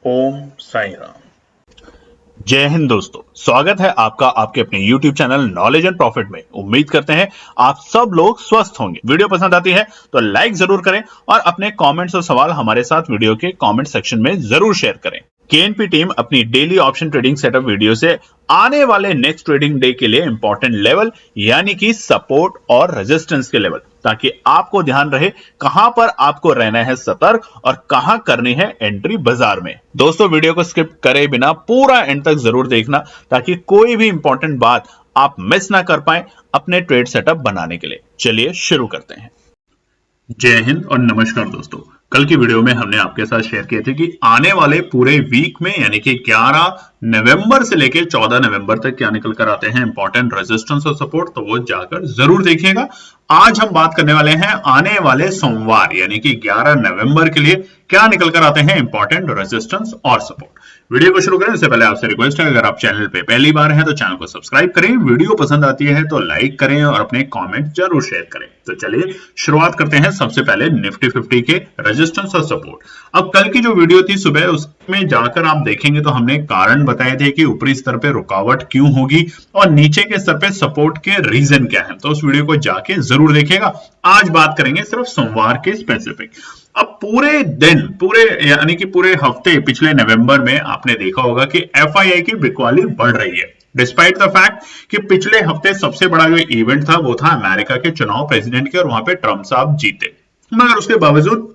ओम साई राम। जय हिंद दोस्तों, स्वागत है आपका आपके अपने YouTube channel knowledge and profit में। उम्मीद करते हैं आप सब लोग स्वस्थ होंगे। वीडियो पसंद आती है तो लाइक जरूर करें और अपने कमेंट्स और सवाल हमारे साथ वीडियो के कमेंट सेक्शन में जरूर शेयर करें। केएनपी टीम अपनी daily option trading setup video से आने वाले नेक्स्ट ट्रेडिंग डे के लिए इंपॉर्टेंट लेवल यानी कि सपोर्ट और रेजिस्टेंस के लेवल, ताकि आपको ध्यान रहे कहां पर आपको रहना है सतर्क और कहां करनी है एंट्री बाजार में। दोस्तों, वीडियो को स्किप करे बिना पूरा एंड तक जरूर देखना ताकि कोई भी इंपॉर्टेंट बात आप मिस ना कर पाए अपने ट्रेड सेटअप बनाने के लिए। चलिए शुरू करते हैं। जय हिंद और नमस्कार दोस्तों। कल की वीडियो में हमने आपके साथ शेयर किए थे कि आने वाले पूरे वीक में यानी कि 11 नवंबर से लेकर 14 नवंबर तक क्या निकल कर आते हैं इंपॉर्टेंट रेजिस्टेंस और सपोर्ट, तो वो जाकर जरूर देखिएगा। आज हम बात करने वाले हैं आने वाले सोमवार यानी कि 11 नवंबर के लिए क्या निकल कर आते हैं इंपॉर्टेंट रेजिस्टेंस और सपोर्ट। वीडियो को शुरू करें उससे पहले आपसे रिक्वेस्ट है, अगर आप चैनल पे पहली बार हैं तो चैनल को सब्सक्राइब करें, वीडियो पसंद आती है तो लाइक करें और अपने कमेंट जरूर शेयर करें। तो चलिए शुरुआत करते हैं सबसे पहले निफ्टी 50 के रेजिस्टेंस और सपोर्ट। अब कल की जो वीडियो थी सुबह, उसमें जाकर आप देखेंगे तो हमने कारण बताए थे कि ऊपरी स्तर पे रुकावट क्यों होगी और नीचे के स्तर पे सपोर्ट के रीजन क्या है। तो उस वीडियो को जाके जरूर देखिएगा। आज बात करेंगे सिर्फ सोमवार के स्पेसिफिक। अब पूरे दिन यानी कि पूरे हफ्ते पिछले नवंबर में आपने देखा होगा कि एफआईआई की बिकवाली बढ़ रही है, डिस्पाइट द फैक्ट कि पिछले हफ्ते सबसे बड़ा जो इवेंट था वो था अमेरिका के चुनाव प्रेसिडेंट के और वहां पे ट्रंप साहब जीते, मगर उसके बावजूद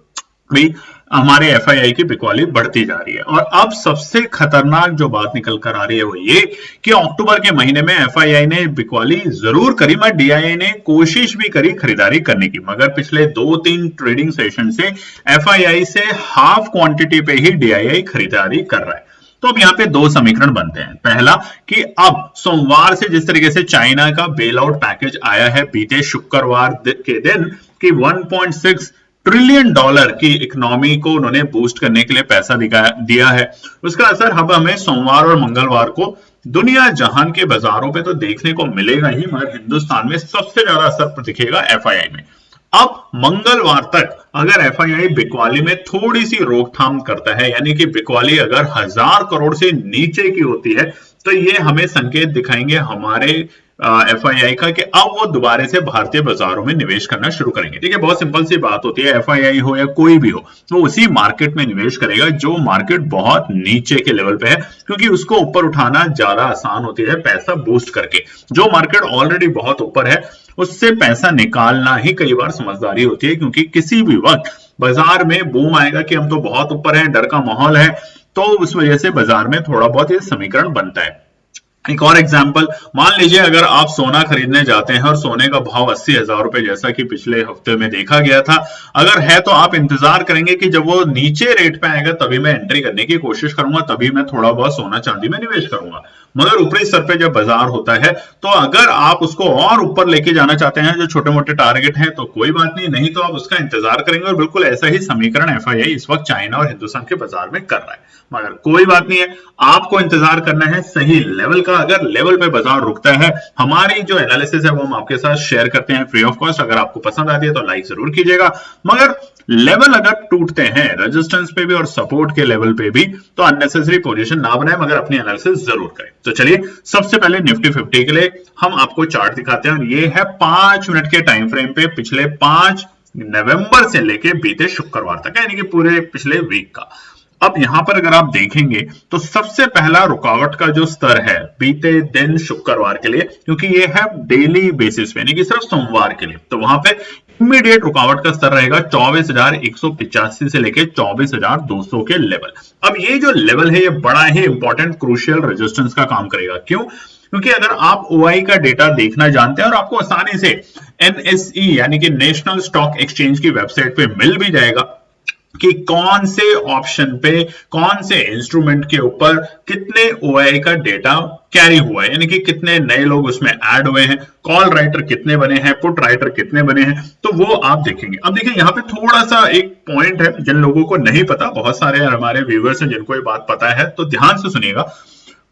भी हमारे एफआईआई की बिकवाली बढ़ती जा रही है। और अब सबसे खतरनाक जो बात निकल कर आ रही है वो ये कि अक्टूबर के महीने में एफआईआई ने बिकवाली जरूर करी, मगर डीआईआई ने कोशिश भी करी खरीदारी करने की, मगर पिछले 2-3 ट्रेडिंग सेशन से एफआईआई से हाफ क्वांटिटी पे ही डीआईआई खरीदारी कर रहा है। तो अब यहाँ पे दो समीकरण बनते हैं। पहला कि अब सोमवार से जिस तरीके से चाइना का बेल आउट पैकेज आया है बीते शुक्रवार के दिन कि 1.6 ट्रिलियन डॉलर की इकोनॉमी को उन्होंने बूस्ट करने के लिए पैसा दिया है, उसका असर अब हमें सोमवार और मंगलवार को दुनिया जहान के बाजारों पे तो देखने को मिलेगा ही, मगर हिंदुस्तान में सबसे ज्यादा असर दिखेगा एफआईआई में। अब मंगलवार तक अगर एफआईआई बिकवाली में थोड़ी सी रोकथाम करता है, यानी कि बिकवाली अगर 1000 करोड़ से नीचे की होती है, तो ये हमें संकेत दिखाएंगे हमारे एफआईआई का कि अब वो दोबारा से भारतीय बाजारों में निवेश करना शुरू करेंगे। ठीक है, बहुत सिंपल सी बात होती है, एफआईआई हो या कोई भी हो तो उसी मार्केट में निवेश करेगा जो मार्केट बहुत नीचे के लेवल पे है, क्योंकि उसको ऊपर उठाना ज्यादा आसान होती है पैसा बूस्ट करके। जो मार्केट ऑलरेडी बहुत ऊपर है उससे पैसा निकालना ही कई बार समझदारी होती है, क्योंकि किसी भी वक्त बाजार में बूम आएगा कि हम तो बहुत ऊपर हैं, डर का माहौल है, तो उस वजह से बाजार में थोड़ा बहुत ये समीकरण बनता है। एक और एग्जांपल, मान लीजिए अगर आप सोना खरीदने जाते हैं और सोने का भाव 80,000 रुपए जैसा कि पिछले हफ्ते में देखा गया था, अगर है तो आप इंतजार करेंगे कि जब वो नीचे रेट पे आएगा तभी मैं एंट्री करने की कोशिश करूंगा, तभी मैं थोड़ा बहुत सोना चांदी में निवेश करूंगा। मगर ऊपरी स्तर पे जब बाजार होता है तो अगर आप उसको और ऊपर लेके जाना चाहते हैं जो छोटे मोटे टारगेट हैं तो कोई बात नहीं तो आप उसका इंतजार करेंगे। और बिल्कुल ऐसा ही समीकरण एफआईआई इस वक्त चाइना और हिंदुस्तान के बाजार में कर रहा है, मगर कोई बात नहीं है, आपको इंतजार करना है सही लेवल का। अगर लेवल पे बाजार रुकता है, हमारी जो एनालिसिस है वो हम आपके साथ शेयर करते हैं फ्री ऑफ कॉस्ट। अगर आपको पसंद आती है तो लाइक जरूर कीजिएगा, मगर लेवल अगर टूटते हैं रेजिस्टेंस पे भी और सपोर्ट के लेवल पे भी तो अननेसेसरी पोजीशन ना बनाए, मगर अपनी एनालिसिस जरूर करें। तो चलिए सबसे पहले निफ्टी 50 के लिए हम आपको चार्ट दिखाते हैं, और ये है 5 मिनट के टाइम फ्रेम पे पिछले 5 नवंबर से लेके बीते शुक्रवार तक, यानी कि पूरे पिछले वीक का। अब यहां पर अगर आप देखेंगे तो सबसे पहला रुकावट का जो स्तर है बीते दिन शुक्रवार के लिए, क्योंकि ये है डेली बेसिस पे यानी कि सिर्फ सोमवार के लिए, तो वहां पे इमीडिएट रुकावट का स्तर रहेगा 24,185 से लेके 24,200 के लेवल। अब ये जो लेवल है ये बड़ा ही इंपॉर्टेंट क्रूशियल रेजिस्टेंस का काम करेगा। क्यों? क्योंकि अगर आप ओआई का डेटा देखना जानते हैं और आपको आसानी से एनएसई यानी कि नेशनल स्टॉक एक्सचेंज की वेबसाइट पे मिल भी जाएगा कि कौन से ऑप्शन पे कौन से इंस्ट्रूमेंट के ऊपर कितने ओआई का डेटा कैरी हुआ है, यानी कि कितने नए लोग उसमें ऐड हुए हैं, कॉल राइटर कितने बने हैं, पुट राइटर कितने बने हैं, तो वो आप देखेंगे। अब देखिए यहाँ पे थोड़ा सा एक पॉइंट है जिन लोगों को नहीं पता, बहुत सारे हमारे व्यूअर्स हैं जिनको ये बात पता है, तो ध्यान से सुनिएगा।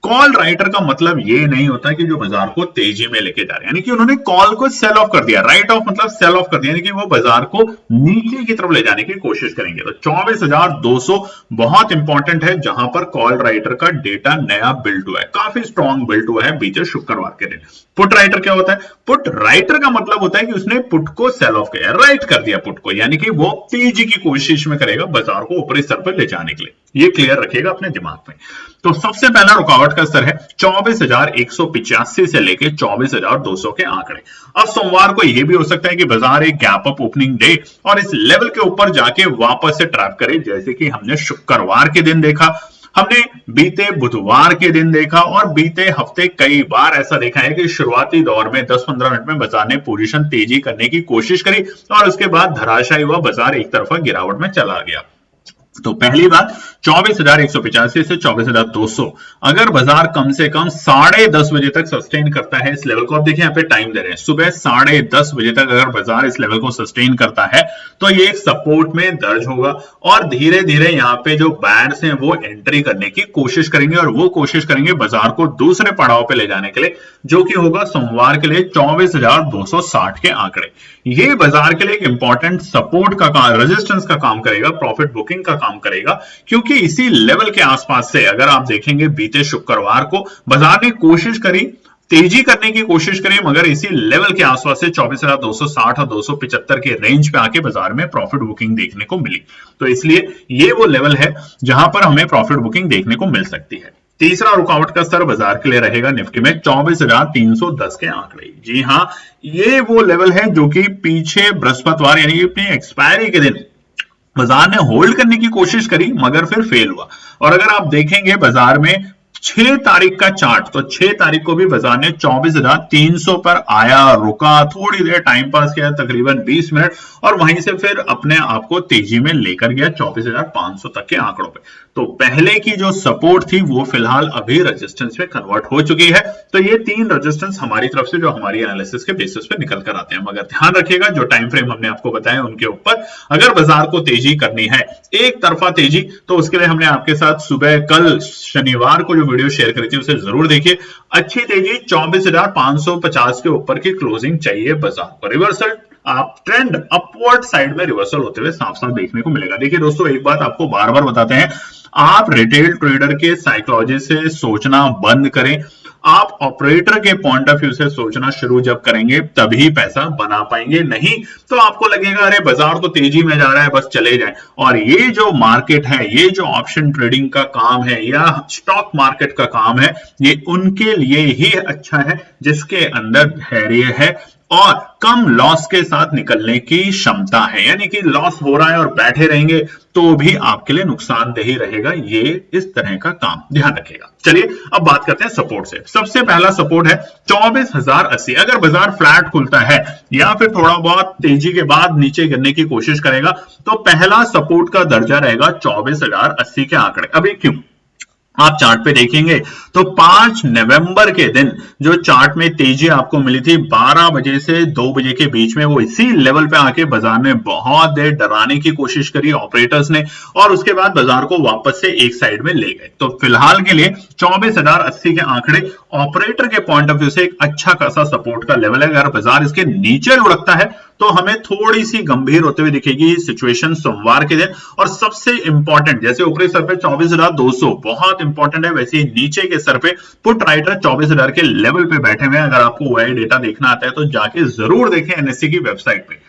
कॉल राइटर का मतलब ये नहीं होता कि जो बाजार को तेजी में लेके जा रहे हैं, यानी कि उन्होंने कॉल को सेल ऑफ कर दिया। राइट ऑफ मतलब सेल ऑफ कर दिया, यानी कि वो बाजार को नीचे की तरफ ले जाने की कोशिश करेंगे। तो 24,200 बहुत इंपॉर्टेंट है, जहां पर कॉल राइटर का डेटा नया बिल्ड हुआ है, काफी स्ट्रॉन्ग बिल्ड हुआ है बीते शुक्रवार के दिन। पुट राइटर क्या होता है? पुट राइटर का मतलब होता है कि उसने पुट को सेल ऑफ किया, राइट कर दिया पुट को, यानी कि वो तेजी की कोशिश में करेगा बाजार को ऊपरी स्तर पर ले जाने के लिए। ये क्लियर रखिएगा अपने दिमाग में। तो सबसे पहला रुकावट का स्तर है 24,185 से लेके 24,200 के आंकड़े। अब सोमवार को यह भी हो सकता है कि बाजार एक गैप अप ओपनिंग दे और इस लेवल के ऊपर जाके वापस से ट्रैप करे, जैसे कि हमने शुक्रवार के दिन देखा, हमने बीते बुधवार के दिन देखा और बीते हफ्ते कई बार ऐसा देखा है कि शुरुआती दौर में 10-15 मिनट में बाजार ने पोजीशन तेजी करने की कोशिश करी और उसके बाद धराशायी हुआ, बाजार एक तरफा गिरावट में चला गया। तो पहली बात 24,185 से 24,200 अगर बाजार कम से कम 10:30 बजे तक सस्टेन करता है इस लेवल को, अब देखिए यहाँ पे टाइम दे रहे हैं, सुबह 10:30 बजे तक अगर बाजार इस लेवल को सस्टेन करता है तो ये सपोर्ट में दर्ज होगा और धीरे धीरे यहाँ पे जो बायर्स हैं वो एंट्री करने की कोशिश करेंगे और वो कोशिश करेंगे बाजार को दूसरे पड़ाव पे ले जाने के लिए, जो कि होगा सोमवार के लिए 24,260 के आंकड़े। ये बाजार के लिए एक इंपॉर्टेंट सपोर्ट का रेजिस्टेंस का काम करेगा, प्रॉफिट बुकिंग का काम करेगा, क्योंकि इसी लेवल के आसपास से अगर आप देखेंगे बीते शुक्रवार को बाजार ने कोशिश करी, तेजी करने की कोशिश करी, मगर इसी लेवल के आसपास से 24,260 और 275 के रेंज पे आके बाजार में प्रॉफिट बुकिंग देखने को मिली। तो इसलिए ये वो लेवल है जहां पर हमें प्रॉफिट बुकिंग देखने को मिल सकती है। तीसरा रुकावट का स्तर बाजार के लिए रहेगा निफ्टी में 24,310 के आंकड़े। जी हां, ये वो लेवल है जो कि पीछे बृहस्पतिवार यानी कि अपनी एक्सपायरी के दिन बाजार ने होल्ड करने की कोशिश करी मगर फिर फेल हुआ। और अगर आप देखेंगे बाजार में 6 तारीख का चार्ट, तो 6 तारीख को भी बाजार ने 24,300 पर आया, रुका, थोड़ी देर टाइम पास किया, तकरीबन 20 मिनट, और वहीं से फिर अपने आप को तेजी में लेकर गया 24,500 तक के आंकड़ों पे। तो पहले की जो सपोर्ट थी वो फिलहाल अभी रेजिस्टेंस में कन्वर्ट हो चुकी है। तो ये 3 रेजिस्टेंस हमारी तरफ से जो हमारी एनालिसिस के बेसिस पे निकल कर आते हैं, मगर ध्यान रखिएगा जो टाइम फ्रेम हमने आपको बताया उनके ऊपर अगर बाजार को तेजी करनी है, एक तरफा तेजी, तो उसके लिए हमने आपके साथ सुबह कल शनिवार को जो वीडियो शेयर करी थी उसे जरूर देखिए। अच्छी तेजी 24,550 के ऊपर की क्लोजिंग चाहिए बाजार को, रिवर्सल आप ट्रेंड अपवर्ड साइड में रिवर्सल होते हुए साफ साफ देखने को मिलेगा। देखिए दोस्तों, एक बात आपको बार बार बताते हैं, आप रिटेल ट्रेडर के साइकोलॉजी से सोचना बंद करें। आप ऑपरेटर के पॉइंट ऑफ व्यू से सोचना शुरू जब करेंगे तभी पैसा बना पाएंगे, नहीं तो आपको लगेगा अरे बाजार तो तेजी में जा रहा है बस चले जाए। और ये जो मार्केट है, ये जो ऑप्शन ट्रेडिंग का काम है या स्टॉक मार्केट का काम है, ये उनके लिए ही अच्छा है जिसके अंदर धैर्य है और कम लॉस के साथ निकलने की क्षमता है। यानी कि लॉस हो रहा है और बैठे रहेंगे तो भी आपके लिए नुकसानदेही रहेगा, ये इस तरह का काम ध्यान रखिएगा। चलिए अब बात करते हैं सपोर्ट से। सबसे पहला सपोर्ट है 24,080। अगर बाजार फ्लैट खुलता है या फिर थोड़ा बहुत तेजी के बाद नीचे गिरने की कोशिश करेगा तो पहला सपोर्ट का दर्जा रहेगा 24,080 के आंकड़े। अभी क्यों? आप चार्ट पे देखेंगे तो 5 नवंबर के दिन जो चार्ट में तेजी आपको मिली थी 12 बजे से 2 बजे के बीच में, वो इसी लेवल पे आके बाजार ने बहुत देर डराने की कोशिश करी ऑपरेटर्स ने और उसके बाद बाजार को वापस से एक साइड में ले गए। तो फिलहाल के लिए 24,080 के आंकड़े ऑपरेटर के पॉइंट ऑफ व्यू से एक अच्छा खासा सपोर्ट का लेवल है। अगर बाजार इसके नीचे लुढ़कता है तो हमें थोड़ी सी गंभीर होते हुए दिखेगी सिचुएशन सोमवार के दिन। और सबसे इंपॉर्टेंट, जैसे ऊपरी स्तर पे 24,200 बहुत इंपॉर्टेंट है, वैसे ही नीचे के स्तर पे पुट राइटर 24,000 के लेवल पे बैठे हुए हैं। अगर आपको वही डेटा देखना आता है तो जाके जरूर देखें एनएससी की वेबसाइट पे।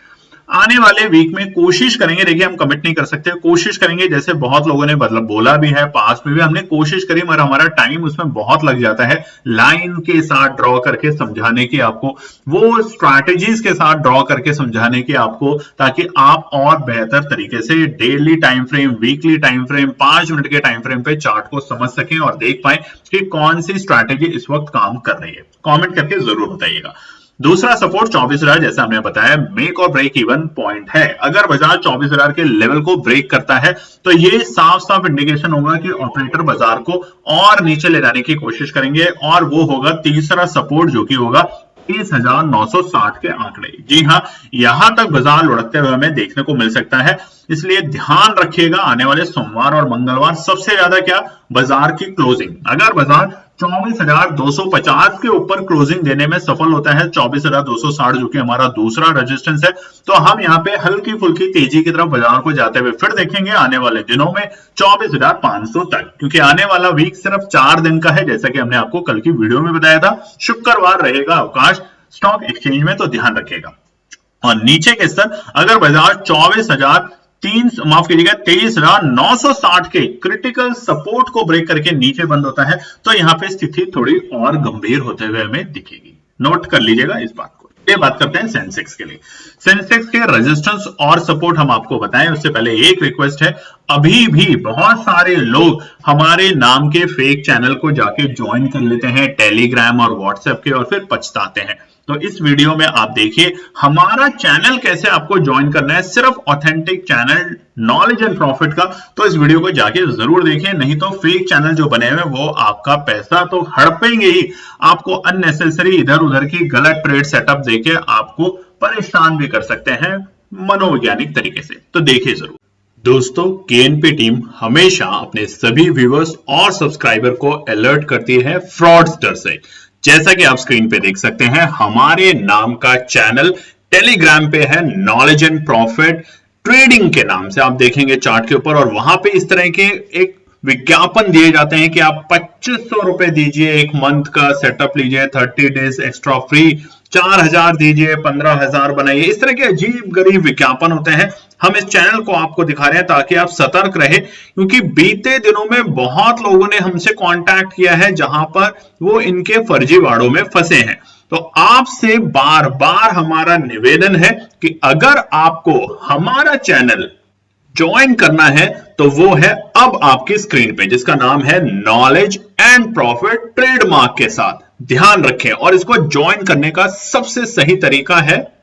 आने वाले वीक में कोशिश करेंगे, देखिए हम कमिट नहीं कर सकते, कोशिश करेंगे, जैसे बहुत लोगों ने मतलब बोला भी है, पास में भी हमने कोशिश करी मगर हमारा टाइम उसमें बहुत लग जाता है लाइन के साथ ड्रॉ करके समझाने की, आपको वो स्ट्रैटेजीज के साथ ड्रॉ करके समझाने की आपको, ताकि आप और बेहतर तरीके से daily time frame, weekly time frame, 5 minute के टाइम फ्रेम पे चार्ट को समझ सकें और देख पाए कि कौन सी स्ट्रैटेजी इस वक्त काम कर रही है। कॉमेंट करके जरूर बताइएगा। दूसरा सपोर्ट 24,000, जैसा हमने बताया, मेक और ब्रेक इवन पॉइंट है। अगर बाजार 24,000 के लेवल को ब्रेक करता है तो ये साफ साफ इंडिकेशन होगा कि ऑपरेटर बाजार को और नीचे ले जाने की कोशिश करेंगे और वो होगा तीसरा सपोर्ट जो कि होगा 30,960 के आंकड़े। जी हां, यहां तक बाजार लुढ़कते हुए हमें देखने को मिल सकता है, इसलिए ध्यान रखिएगा आने वाले सोमवार और मंगलवार सबसे ज्यादा क्या, बाजार की क्लोजिंग। अगर बाजार 24,250 के ऊपर क्लोजिंग देने में सफल होता है, 24,260 जो कि हमारा दूसरा रेजिस्टेंस है। तो हम यहाँ पे हल्की फुल्की तेजी की तरफ बाजार को जाते हुए फिर देखेंगे आने वाले दिनों में 24,500 तक, क्योंकि आने वाला वीक सिर्फ 4 दिन का है, जैसा कि हमने आपको कल की वीडियो में बताया था। शुक्रवार रहेगा अवकाश स्टॉक एक्सचेंज में, तो ध्यान रखिएगा। और नीचे के स्तर अगर बाजार 23,960 के क्रिटिकल सपोर्ट को ब्रेक करके नीचे बंद होता है तो यहां पे स्थिति थोड़ी और गंभीर होते हुए हमें दिखेगी। नोट कर लीजिएगा इस बात को। ये बात करते हैं सेंसेक्स के लिए। सेंसेक्स के रेजिस्टेंस और सपोर्ट हम आपको बताएं उससे पहले एक रिक्वेस्ट है, अभी भी बहुत सारे लोग हमारे नाम के फेक चैनल को जाके ज्वाइन कर लेते हैं टेलीग्राम और व्हाट्सएप के, और फिर पछताते हैं। तो इस वीडियो में आप देखिए हमारा चैनल कैसे आपको ज्वाइन करना है, सिर्फ authentic channel knowledge and profit का। तो इस वीडियो को जाके जरूर देखिए, नहीं तो फेक चैनल जो बने हुए वो आपका पैसा तो हड़पेंगे ही, आपको अननेसेसरी इधर उधर की गलत ट्रेड सेटअप देके आपको परेशान भी कर सकते हैं मनोवैज्ञानिक तरीके से। तो देखिए जरूर। दोस्तों, केएनपी टीम हमेशा अपने सभी व्यूअर्स और सब्सक्राइबर को अलर्ट करती है फ्रॉडस्टर से। जैसा कि आप स्क्रीन पे देख सकते हैं हमारे नाम का चैनल टेलीग्राम पे है, नॉलेज एंड प्रॉफिट ट्रेडिंग के नाम से आप देखेंगे चार्ट के ऊपर, और वहां पे इस तरह के एक विज्ञापन दिए जाते हैं कि आप 2500 रुपए दीजिए, एक मंथ का सेटअप लीजिए, 30 डेज एक्स्ट्रा फ्री, 4000 दीजिए, 15,000 बनाइए। इस तरह के अजीब गरीब विज्ञापन होते हैं। हम इस चैनल को आपको दिखा रहे हैं ताकि आप सतर्क रहे, क्योंकि बीते दिनों में बहुत लोगों ने हमसे कांटेक्ट किया है जहां पर वो इनके फर्जीवाड़ों में फंसे हैं। तो आपसे बार बार हमारा निवेदन है कि अगर आपको हमारा चैनल ज्वाइन करना है तो वो है अब आपकी स्क्रीन पे, जिसका नाम है नॉलेज एंड प्रॉफिट ट्रेडमार्क के साथ। ध्यान रखें, और इसको ज्वाइन करने का सबसे सही तरीका है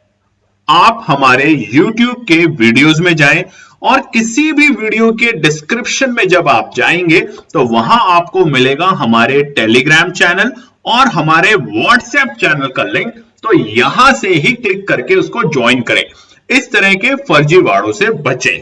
आप हमारे YouTube के वीडियोस में जाएं, और किसी भी वीडियो के डिस्क्रिप्शन में जब आप जाएंगे तो वहां आपको मिलेगा हमारे टेलीग्राम चैनल और हमारे व्हाट्सएप चैनल का लिंक। तो यहां से ही क्लिक करके उसको ज्वाइन करें, इस तरह के फर्जीवाड़ों से बचें।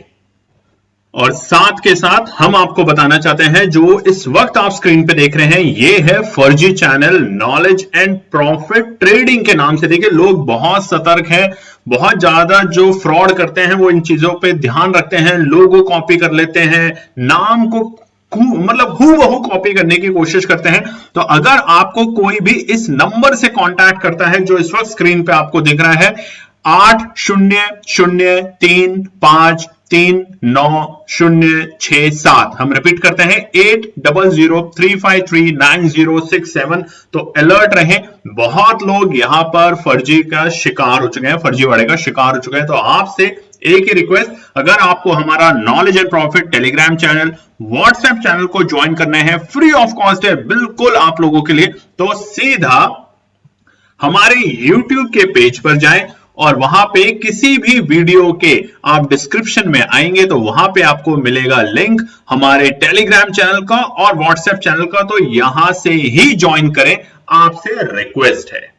और साथ के साथ हम आपको बताना चाहते हैं, जो इस वक्त आप स्क्रीन पे देख रहे हैं ये है फर्जी channel knowledge and profit trading के नाम से। देखिए लोग बहुत सतर्क हैं, बहुत ज्यादा जो फ्रॉड करते हैं वो इन चीजों पे ध्यान रखते हैं, लोगो कॉपी कर लेते हैं, नाम को मतलब हूबहू कॉपी करने की कोशिश करते हैं। तो अगर आपको कोई भी इस नंबर से कांटेक्ट करता है जो इस वक्त स्क्रीन पे आपको दिख रहा है 8003539067, हम रिपीट करते हैं 8003539067, तो अलर्ट रहें। बहुत लोग यहां पर फर्जी का शिकार हो चुके हैं, फर्जीवाड़े का शिकार हो चुके हैं। तो आपसे एक ही रिक्वेस्ट, अगर आपको हमारा knowledge and profit Telegram channel WhatsApp channel को ज्वाइन करना है, फ्री ऑफ कॉस्ट है बिल्कुल आप लोगों के लिए, तो सीधा हमारे YouTube के पेज पर जाएं और वहां पे किसी भी वीडियो के आप डिस्क्रिप्शन में आएंगे तो वहां पे आपको मिलेगा लिंक हमारे टेलीग्राम चैनल का और व्हाट्सएप चैनल का, तो यहां से ही ज्वाइन करें, आपसे रिक्वेस्ट है।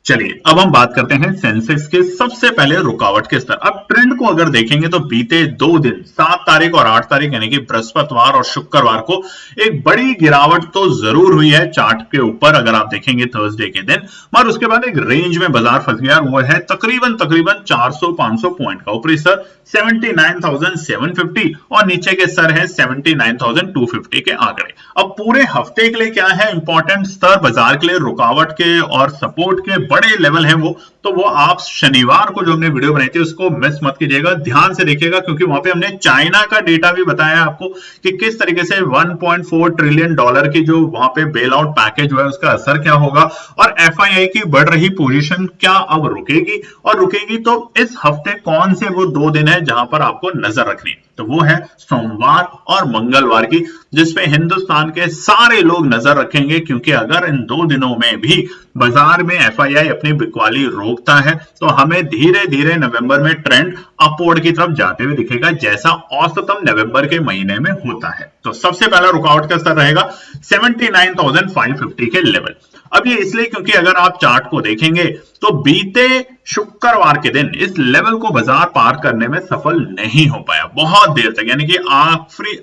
चलिए अब हम बात करते हैं सेंसेक्स के सबसे पहले रुकावट के स्तर। अब ट्रेंड को अगर देखेंगे तो बीते 2 दिन 7 तारीख और 8 तारीख यानी कि बृहस्पतिवार और शुक्रवार को एक बड़ी गिरावट तो जरूर हुई है चार्ट के ऊपर, अगर आप देखेंगे थर्सडे के दिन, मगर उसके बाद एक रेंज में बाजार फंस गया, वो है तकरीबन 400-500 पॉइंट का। ऊपरी स्तर 79,750 और नीचे के स्तर है 79,250 के आंकड़े। अब पूरे हफ्ते के लिए क्या है इंपॉर्टेंट स्तर बाजार के लिए, रुकावट के और सपोर्ट के बड़े लेवल हैं वो, तो वो आप शनिवार को जो हमने वीडियो बनाई थी उसको मिस मत कीजिएगा, ध्यान से देखिएगा, क्योंकि वहां पे हमने चाइना का डेटा भी बताया आपको कि किस तरीके से 1.4 ट्रिलियन डॉलर की जो वहां पे बेल आउट पैकेज हुआ है उसका असर क्या होगा, और एफआईआई की बढ़ रही पोजीशन क्या अब रुकेगी, और रुकेगी तो इस हफ्ते कौन से वो 2 दिन है जहां पर आपको नजर रखनी, तो वो है सोमवार और मंगलवार की, जिसपे हिंदुस्तान के सारे लोग नजर रखेंगे। क्योंकि अगर इन 2 दिनों में भी बाजार में एफआईआई अपनी बिकवाली रोकता है तो हमें धीरे धीरे नवंबर में ट्रेंड अपवर्ड की तरफ जाते हुए दिखेगा, जैसा औसतम नवंबर के महीने में होता है। तो सबसे पहला रुकावट का स्तर रहेगा 79,550 के लेवल। अब ये इसलिए क्योंकि अगर आप चार्ट को देखेंगे तो बीते शुक्रवार के दिन इस लेवल को बाजार पार करने में सफल नहीं हो पाया बहुत देर तक, यानी कि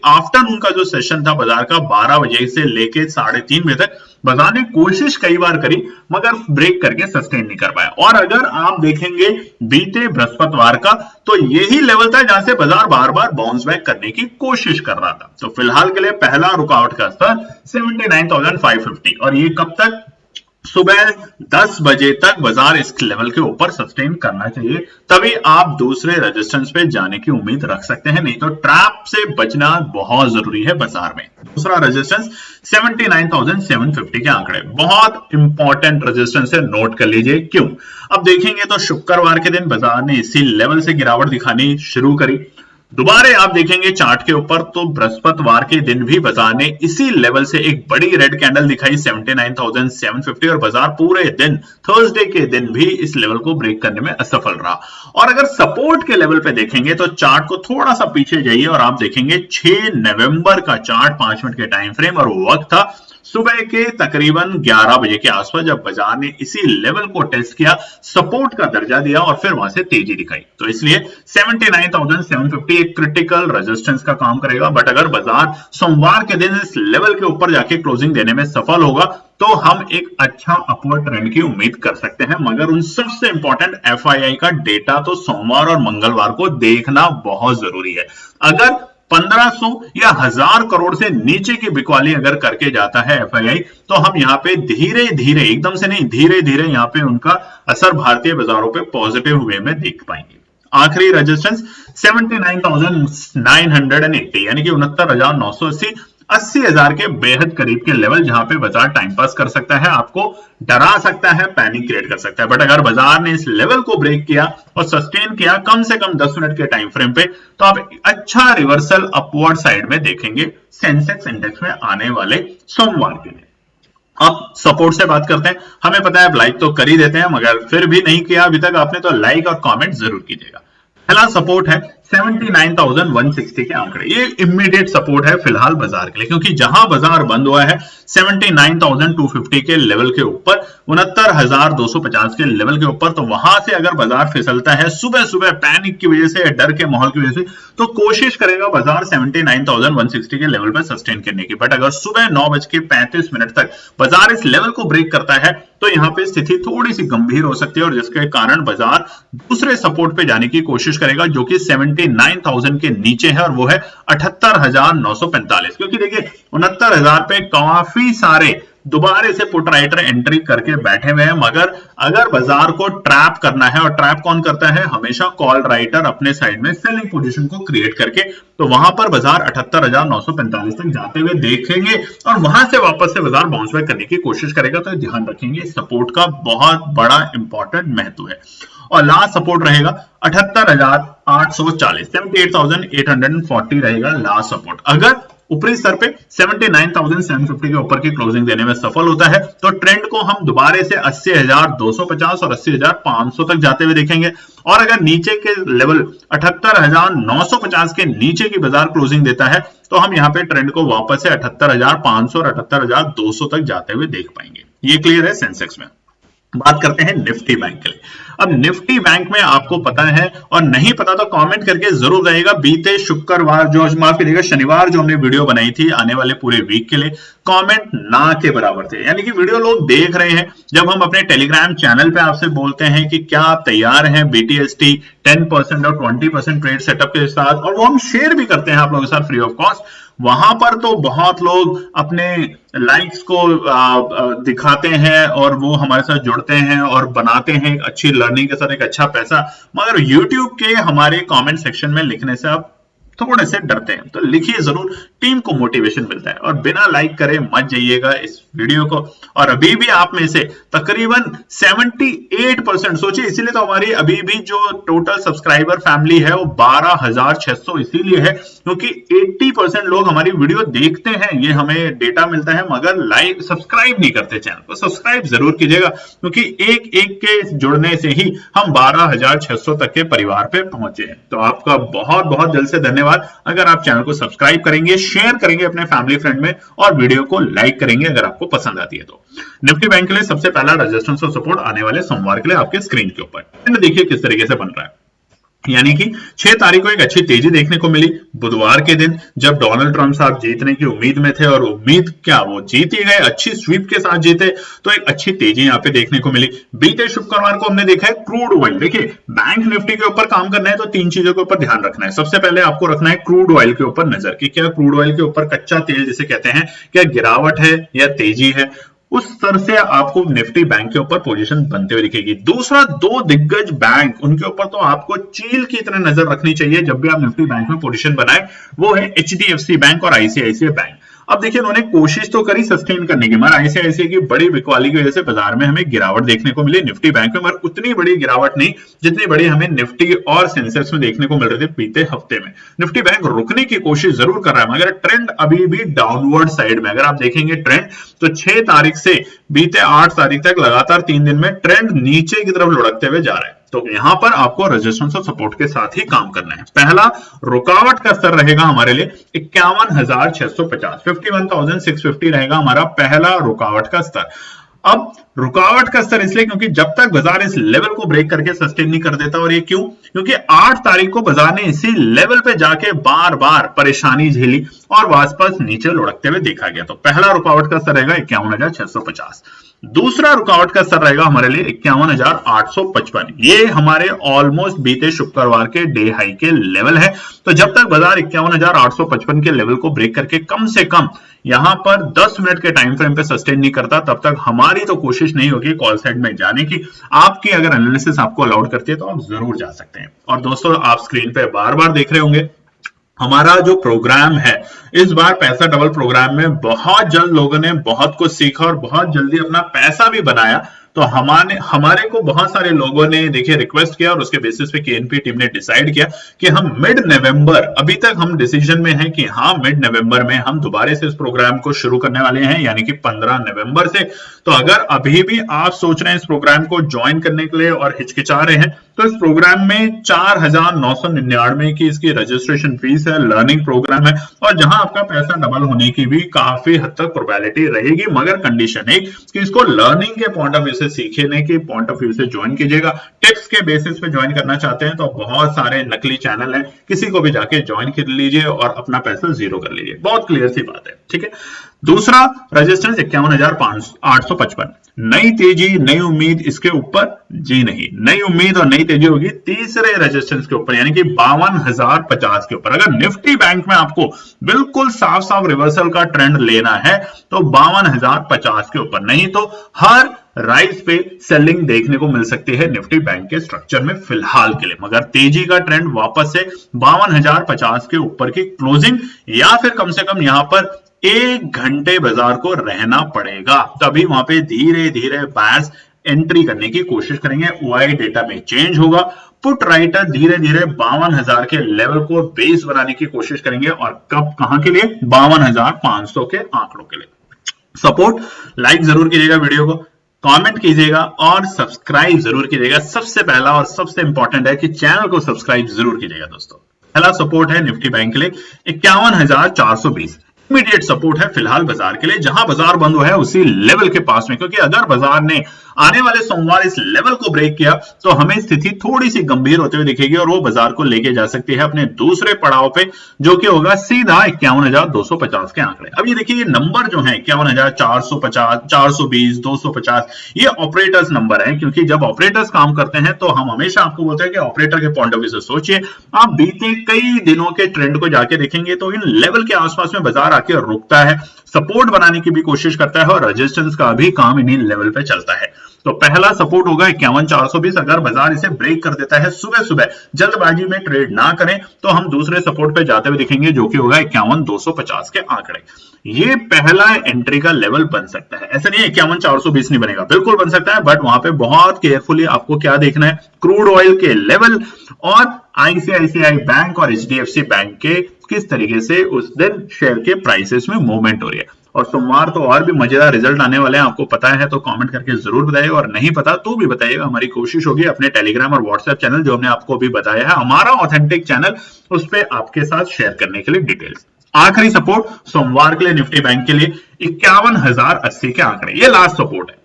आफ्टरनून का जो सेशन था बाजार का 12 बजे से लेके 3:30 बजे तक बाजार ने कोशिश कई बार करी मगर ब्रेक करके सस्टेन नहीं कर पाया। और अगर आप देखेंगे बीते बृहस्पतिवार का तो यही लेवल था जहां से बाजार बार बार बाउंस बैक करने की कोशिश कर रहा था। तो फिलहाल के लिए पहला रुकावट का स्तर 79,550 और ये कब तक, सुबह 10 बजे तक बाजार इस लेवल के ऊपर सस्टेन करना चाहिए, तभी आप दूसरे रेजिस्टेंस पे जाने की उम्मीद रख सकते हैं, नहीं तो ट्रैप से बचना बहुत जरूरी है बाजार में। दूसरा रेजिस्टेंस 79,750 के आंकड़े बहुत इंपॉर्टेंट रेजिस्टेंस है, नोट कर लीजिए। क्यों? अब देखेंगे तो शुक्रवार के दिन बाजार ने इसी लेवल से गिरावट दिखानी शुरू करी। दोबारा आप देखेंगे चार्ट के ऊपर तो बृहस्पतिवार के दिन भी बाजार ने इसी लेवल से एक बड़ी रेड कैंडल दिखाई 79,750 और बाजार पूरे दिन थर्सडे के दिन भी इस लेवल को ब्रेक करने में असफल रहा। और अगर सपोर्ट के लेवल पे देखेंगे तो चार्ट को थोड़ा सा पीछे जाइए और आप देखेंगे 6 नवंबर का चार्ट 5 मिनट के टाइम फ्रेम और वक्त था सुबह के तकरीबन 11 बजे के आसपास, जब बाजार ने इसी लेवल को टेस्ट किया, सपोर्ट का दर्जा दिया और फिर वहां से तेजी दिखाई। तो इसलिए 79,750 एक क्रिटिकल रेजिस्टेंस का काम करेगा। बट अगर बाजार सोमवार के दिन इस लेवल के ऊपर जाके क्लोजिंग देने में सफल होगा तो हम एक अच्छा अपवर्ड ट्रेंड की उम्मीद कर सकते हैं। मगर उन सबसे इंपॉर्टेंट FII का डेटा तो सोमवार और मंगलवार को देखना बहुत जरूरी है। अगर 1500 या 1000 करोड़ से नीचे की बिकवाली अगर करके जाता है FII तो हम यहाँ पे धीरे धीरे, एकदम से नहीं, धीरे धीरे यहाँ पे उनका असर भारतीय बाजारों पे पॉजिटिव वे में देख पाएंगे। आखिरी रेजिस्टेंस 79,980 यानी कि 69,980, 80,000 के बेहद करीब के लेवल जहां पे बाजार टाइम पास कर सकता है, आपको डरा सकता है, पैनिक क्रिएट कर सकता है। बट अगर बाजार ने इस लेवल को ब्रेक किया और सस्टेन किया कम से कम 10 मिनट के टाइम फ्रेम पे, तो आप अच्छा रिवर्सल अपवर्ड साइड में देखेंगे सेंसेक्स इंडेक्स में आने वाले सोमवार के लिए। अब सपोर्ट से बात करते हैं। हमें पता है आप लाइक तो कर ही देते हैं, मगर फिर भी नहीं किया अभी तक आपने तो लाइक और कमेंट जरूर कीजिएगा। पहला सपोर्ट है 79,160 के आंकड़े, ये इमीडिएट सपोर्ट है फिलहाल बाजार के लिए, क्योंकि जहां बाजार बंद हुआ है 79,250 के लेवल के ऊपर, 69,250 के लेवल के ऊपर, तो वहां से अगर बाजार फिसलता है सुबह सुबह पैनिक की वजह से, डर के माहौल की वजह से, तो कोशिश करेगा बाजार 79,160 के लेवल पर सस्टेन करने की। बट अगर सुबह 9:35 तक बाजार इस लेवल को ब्रेक करता है तो यहाँ पे स्थिति थोड़ी सी गंभीर हो सकती है और जिसके कारण बाजार दूसरे सपोर्ट पे जाने की कोशिश करेगा जो कि 79,000 के नीचे है और वो है 78,945। क्योंकि देखिए 69,000 पे काफी सारे दोबारा से पुट राइटर एंट्री करके बैठे हुए हैं, मगर अगर बाजार को ट्रैप करना है, और ट्रैप कौन करता है, हमेशा कॉल राइटर अपने साइड में सेलिंग पोजीशन को क्रिएट करके, तो वहां पर बाजार 78,945 तक जाते हुए देखेंगे और वहां से वापस से बाजार बाउंस बैक करने की कोशिश करेगा। तो ध्यान रखेंगे सपोर्ट का बहुत बड़ा इंपॉर्टेंट महत्व है। और लास्ट सपोर्ट रहेगा 78,840, 78,840 रहेगा लास्ट सपोर्ट। अगर ऊपरी स्तर पे 79,750 के ऊपर की क्लोजिंग देने में सफल होता है तो ट्रेंड को हम दोबारा से 80,250 और 80,500 तक जाते हुए देखेंगे। और अगर नीचे के लेवल 78,950 के नीचे की बाजार क्लोजिंग देता है तो हम यहाँ पे ट्रेंड को वापस से 78,500 और 78,200 तक जाते हुए देख पाएंगे। ये क्लियर है सेंसेक्स में। बात करते हैं निफ्टी बैंक के लिए। अब निफ्टी बैंक में आपको पता है और नहीं पता तो कमेंट करके जरूर बताइएगा। बीते शुक्रवार जो, माफ कीजिएगा, शनिवार जो हमने वीडियो बनाई थी आने वाले पूरे वीक के लिए, कमेंट ना के बराबर थे। यानी कि वीडियो लोग देख रहे हैं। जब हम अपने टेलीग्राम चैनल पे आपसे बोलते हैं कि क्या आप तैयार हैं BTST 10% और 20% ट्रेड सेटअप के साथ, और वो हम शेयर भी करते हैं आप लोगों के साथ फ्री ऑफ कॉस्ट, वहां पर तो बहुत लोग अपने लाइक्स को दिखाते हैं और वो हमारे साथ जुड़ते हैं और बनाते हैं एक अच्छी लर्निंग के साथ एक अच्छा पैसा, मगर YouTube के हमारे कमेंट सेक्शन में लिखने से आप थोड़े से डरते हैं। तो लिखिए जरूर, टीम को मोटिवेशन मिलता है। और बिना लाइक करे मत जाइएगा इस वीडियो को। और अभी भी आप में से तकरीबन 78%, सोचिए, इसीलिए तो हमारी अभी भी जो टोटल सब्सक्राइबर फैमिली है वो 12,600 इसीलिए है क्योंकि 80% लोग हमारी वीडियो देखते हैं, ये हमें डेटा मिलता है, मगर लाइक सब्सक्राइब नहीं करते। चैनल को सब्सक्राइब जरूर कीजिएगा क्योंकि एक एक के जुड़ने से ही हम 12,600 तक के परिवार पे पहुंचे हैं। तो आपका बहुत बहुत दिल से धन्यवाद। धन्यवाद। अगर आप चैनल को सब्सक्राइब करेंगे, शेयर करेंगे अपने फैमिली फ्रेंड में और वीडियो को लाइक करेंगे अगर आपको पसंद आती है तो। निफ्टी बैंक के लिए सबसे पहला रेजिस्टेंस और सपोर्ट आने वाले सोमवार के लिए आपके स्क्रीन के ऊपर। देखिए किस तरीके से बन रहा है, यानी कि 6 तारीख को एक अच्छी तेजी देखने को मिली बुधवार के दिन, जब डोनाल्ड ट्रंप साहब जीतने की उम्मीद में थे और उम्मीद क्या वो जीत ही गए, अच्छी स्वीप के साथ जीते, तो एक अच्छी तेजी यहां पे देखने को मिली। बीते शुक्रवार को हमने देखा है क्रूड ऑयल। देखिए बैंक निफ्टी के ऊपर काम करना है तो 3 चीजों के ऊपर ध्यान रखना है। सबसे पहले आपको रखना है क्रूड ऑयल के ऊपर नजर कि क्या क्रूड ऑयल के ऊपर कच्चा तेल जिसे कहते हैं, क्या गिरावट है या तेजी है। उस स्तर से आपको निफ्टी बैंक के ऊपर पोजीशन बनते हुए दिखेगी। दूसरा, 2 दिग्गज बैंक, उनके ऊपर तो आपको चील की तरह नजर रखनी चाहिए जब भी आप निफ्टी बैंक में पोजीशन बनाए, वो है एचडीएफसी बैंक और आईसीआईसीआई बैंक। अब देखिए उन्होंने कोशिश तो करी सस्टेन करने की, मगर आईसीआईसीआई की बड़ी बिकवाली की वजह से बाजार में हमें गिरावट देखने को मिली निफ्टी बैंक में, मगर उतनी बड़ी गिरावट नहीं जितनी बड़ी हमें निफ्टी और सेंसेक्स में देखने को मिल रही थी बीते हफ्ते में। निफ्टी बैंक रुकने की कोशिश जरूर कर रहा है, मगर ट्रेंड अभी भी डाउनवर्ड साइड में। अगर आप देखेंगे ट्रेंड तो 6 तारीख से बीते 8 तारीख तक लगातार 3 दिन में ट्रेंड नीचे की तरफ लुढ़कते हुए जा रहा है। तो यहां पर आपको रेजिस्टेंस और सपोर्ट के साथ ही काम करना है। पहला रुकावट का स्तर रहेगा हमारे लिए 51,650, 51,650 रहेगा हमारा पहला रुकावट का स्तर। अब रुकावट का स्तर इसलिए क्योंकि जब तक बाजार इस लेवल को ब्रेक करके सस्टेन नहीं कर देता, और ये क्यों, क्योंकि 8 तारीख को बाजार ने इसी लेवल पे जाके बार बार परेशानी झेली और वापस नीचे लुढ़कते हुए देखा गया। तो पहला रुकावट का स्तर रहेगा 51,650। दूसरा रुकावट का स्तर रहेगा हमारे लिए 51,855। ये हमारे ऑलमोस्ट बीते शुक्रवार के डे हाई के लेवल है। तो जब तक बाजार 51,855 के लेवल को ब्रेक करके कम से कम यहां पर 10 मिनट के टाइम फ्रेम पे सस्टेन नहीं करता, तब तक हमारी तो कोशिश नहीं होगी कॉल साइड में जाने की। आपकी अगर एनालिसिस आपको अलाउड करती है तो आप जरूर जा सकते हैं। और दोस्तों, आप स्क्रीन पे बार बार देख रहे होंगे हमारा जो प्रोग्राम है, इस बार पैसा डबल प्रोग्राम में बहुत जल्द लोगों ने बहुत कुछ सीखा और बहुत जल्दी अपना पैसा भी बनाया। तो हमारे को बहुत सारे लोगों ने देखिए रिक्वेस्ट किया और उसके बेसिस पे केएनपी टीम ने डिसाइड किया कि हम मिड नवंबर, अभी तक हम डिसीजन में हैं कि हाँ मिड नवंबर में हम दोबारा से इस प्रोग्राम को शुरू करने वाले हैं, यानी कि 15 नवंबर से। तो अगर अभी भी आप सोच रहे हैं इस प्रोग्राम को ज्वाइन करने के लिए और हिचकिचा रहे हैं, तो इस प्रोग्राम में 4,999 की इसकी रजिस्ट्रेशन फीस है, लर्निंग प्रोग्राम है, और जहां आपका पैसा डबल होने की भी काफी हद तक प्रोबेबिलिटी रहेगी, मगर कंडीशन है कि इसको लर्निंग के पॉइंट ऑफ व्यू से, सीखने के पॉइंट ऑफ व्यू से ज्वाइन कीजिएगा। टिप्स के बेसिस पे ज्वाइन करना चाहते हैं तो बहुत सारे नकली चैनल हैं, किसी को भी जाके ज्वाइन कर लीजिए और अपना पैसा जीरो कर लीजिए। बहुत क्लियर सी बात है, ठीक है। दूसरा रेजिस्टेंस 51,855। नई तेजी, नई उम्मीद इसके ऊपर? जी नहीं, नई उम्मीद और नई तेजी होगी तीसरे रेजिस्टेंस के ऊपर, यानी कि 52,050 के ऊपर। अगर निफ्टी बैंक में आपको बिल्कुल साफ साफ रिवर्सल का ट्रेंड लेना है तो 52,050 के ऊपर, नहीं तो हर राइज पे सेलिंग देखने को मिल सकती है निफ्टी बैंक के स्ट्रक्चर में फिलहाल के लिए। मगर तेजी का ट्रेंड वापस से 52,050 के ऊपर की क्लोजिंग, या फिर कम से कम यहां पर 1 घंटे बाजार को रहना पड़ेगा, तभी वहां पे धीरे धीरे बायर्स एंट्री करने की कोशिश करेंगे। ओआई डेटा में चेंज होगा, पुट राइटर धीरे धीरे 52,000 के लेवल को बेस बनाने की कोशिश करेंगे, और कब कहां के लिए? 52,500 के आंकड़ों के लिए। सपोर्ट लाइक जरूर कीजिएगा, वीडियो को कमेंट कीजिएगा और सब्सक्राइब जरूर कीजिएगा। सबसे पहला और सबसे इंपॉर्टेंट है कि चैनल को सब्सक्राइब जरूर कीजिएगा दोस्तों। पहला सपोर्ट है निफ्टी बैंक के लिए 51,420। इमीडिएट सपोर्ट है फिलहाल बाजार के लिए, जहां बाजार बंद हुआ है उसी लेवल के पास में, क्योंकि अगर बाजार ने आने वाले सोमवार इस लेवल को ब्रेक किया तो हमें स्थिति थोड़ी सी गंभीर होते हुए दिखेगी और वो बाजार को लेके जा सकती है अपने दूसरे पड़ाव पे, जो कि होगा सीधा 51,250 के आंकड़े। अब ये देखिए, ये नंबर जो है 51,450, 420, 250, ये ऑपरेटर्स नंबर है, क्योंकि जब ऑपरेटर्स काम करते हैं तो हम हमेशा आपको बोलते हैं कि ऑपरेटर के पॉइंट ऑफ व्यू से सोचिए। आप बीते कई दिनों के ट्रेंड को जाके देखेंगे तो इन लेवल के आसपास में बाजार आके रुकता है, सपोर्ट बनाने की भी कोशिश करता है और रेजिस्टेंस का भी काम इन्हीं लेवल पे चलता है। तो पहला सपोर्ट होगा 51,420। अगर बाजार इसे ब्रेक कर देता है सुबह सुबह, जल्दबाजी में ट्रेड ना करें, तो हम दूसरे सपोर्ट पे जाते हुए दिखेंगे, जो कि होगा 51,250 के आंकड़े। ये पहला एंट्री का लेवल बन सकता है। ऐसा नहीं है 51,420 नहीं बनेगा, बिल्कुल बन सकता है, बट वहां पे बहुत केयरफुली आपको क्या देखना है, क्रूड ऑयल के लेवल और आईसीआईसीआई बैंक और एचडीएफसी बैंक के किस तरीके से उस दिन शेयर के प्राइसेस में मूवमेंट हो रही है। और सोमवार तो और भी मजेदार रिजल्ट आने वाले हैं, आपको पता है तो कमेंट करके जरूर बताइएगा, और नहीं पता तो भी बताइएगा। हमारी कोशिश होगी अपने टेलीग्राम और व्हाट्सएप चैनल, जो हमने आपको अभी बताया है, हमारा ऑथेंटिक चैनल, उस पर आपके साथ शेयर करने के लिए डिटेल्स। आखिरी सपोर्ट सोमवार के लिए निफ्टी बैंक के लिए 51,080 के आंकड़े, ये लास्ट सपोर्ट है।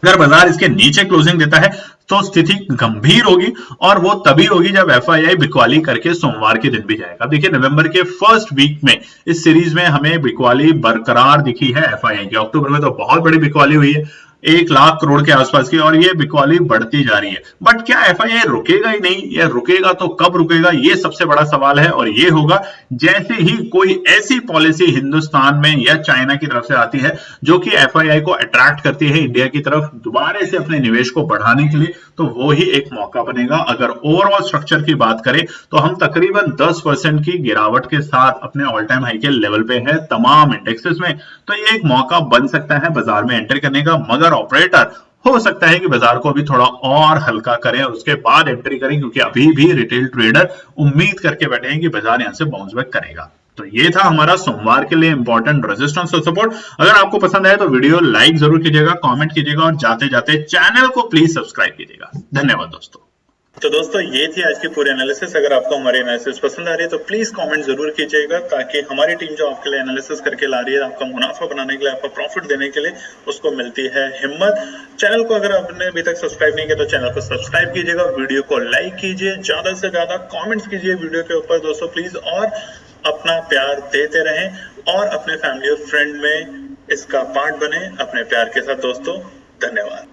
अगर बाजार इसके नीचे क्लोजिंग देता है तो स्थिति गंभीर होगी, और वो तभी होगी जब एफआईआई बिकवाली करके सोमवार के दिन भी जाएगा। देखिए नवंबर के फर्स्ट वीक में इस सीरीज में हमें बिकवाली बरकरार दिखी है एफआईआई की। अक्टूबर में तो बहुत बड़ी बिकवाली हुई है, 1,00,000 करोड़ के आसपास की, और ये बिकवाली बढ़ती जा रही है। बट क्या एफआईआई रुकेगा ही नहीं? या रुकेगा तो कब रुकेगा, ये सबसे बड़ा सवाल है। और ये होगा जैसे ही कोई ऐसी पॉलिसी हिंदुस्तान में या चाइना की तरफ से आती है जो कि एफआईआई को अट्रैक्ट करती है इंडिया की तरफ दोबारा से अपने निवेश को बढ़ाने के लिए, तो वो ही एक मौका बनेगा। अगर ओवरऑल स्ट्रक्चर की बात करें तो हम तकरीबन 10% की गिरावट के साथ अपने ऑल टाइम हाई के लेवल पे है तमाम इंडेक्सेस में, तो ये एक मौका बन सकता है बाजार में एंटर करने का। मगर ऑपरेटर हो सकता है कि बाजार को अभी थोड़ा और हल्का करें और उसके बाद एंट्री करें, क्योंकि अभी भी रिटेल ट्रेडर उम्मीद करके बैठे हैं कि बाजार यहां से बाउंस बैक करेगा। तो ये था हमारा सोमवार के लिए इंपॉर्टेंट रेजिस्टेंस और सपोर्ट। अगर आपको पसंद आए तो वीडियो लाइक जरूर कीजिएगा, कमेंट कीजिएगा, और जाते जाते चैनल को प्लीज सब्सक्राइब कीजिएगा। धन्यवाद दोस्तों। तो दोस्तों ये थी आज की पूरी एनालिसिस। अगर आपको हमारी एनालिसिस पसंद आ रही है तो प्लीज कमेंट जरूर कीजिएगा, ताकि हमारी टीम जो आपके लिए एनालिसिस करके ला रही है, आपका मुनाफा बनाने के लिए, आपका प्रॉफिट देने के लिए, उसको मिलती है हिम्मत। चैनल को अगर आपने अभी तक सब्सक्राइब नहीं किया तो चैनल को सब्सक्राइब कीजिएगा, वीडियो को लाइक कीजिए, ज्यादा से ज्यादा कॉमेंट्स कीजिए वीडियो के ऊपर दोस्तों प्लीज, और अपना प्यार देते रहें और अपने फैमिली और फ्रेंड में इसका पार्ट बने अपने प्यार के साथ दोस्तों। धन्यवाद।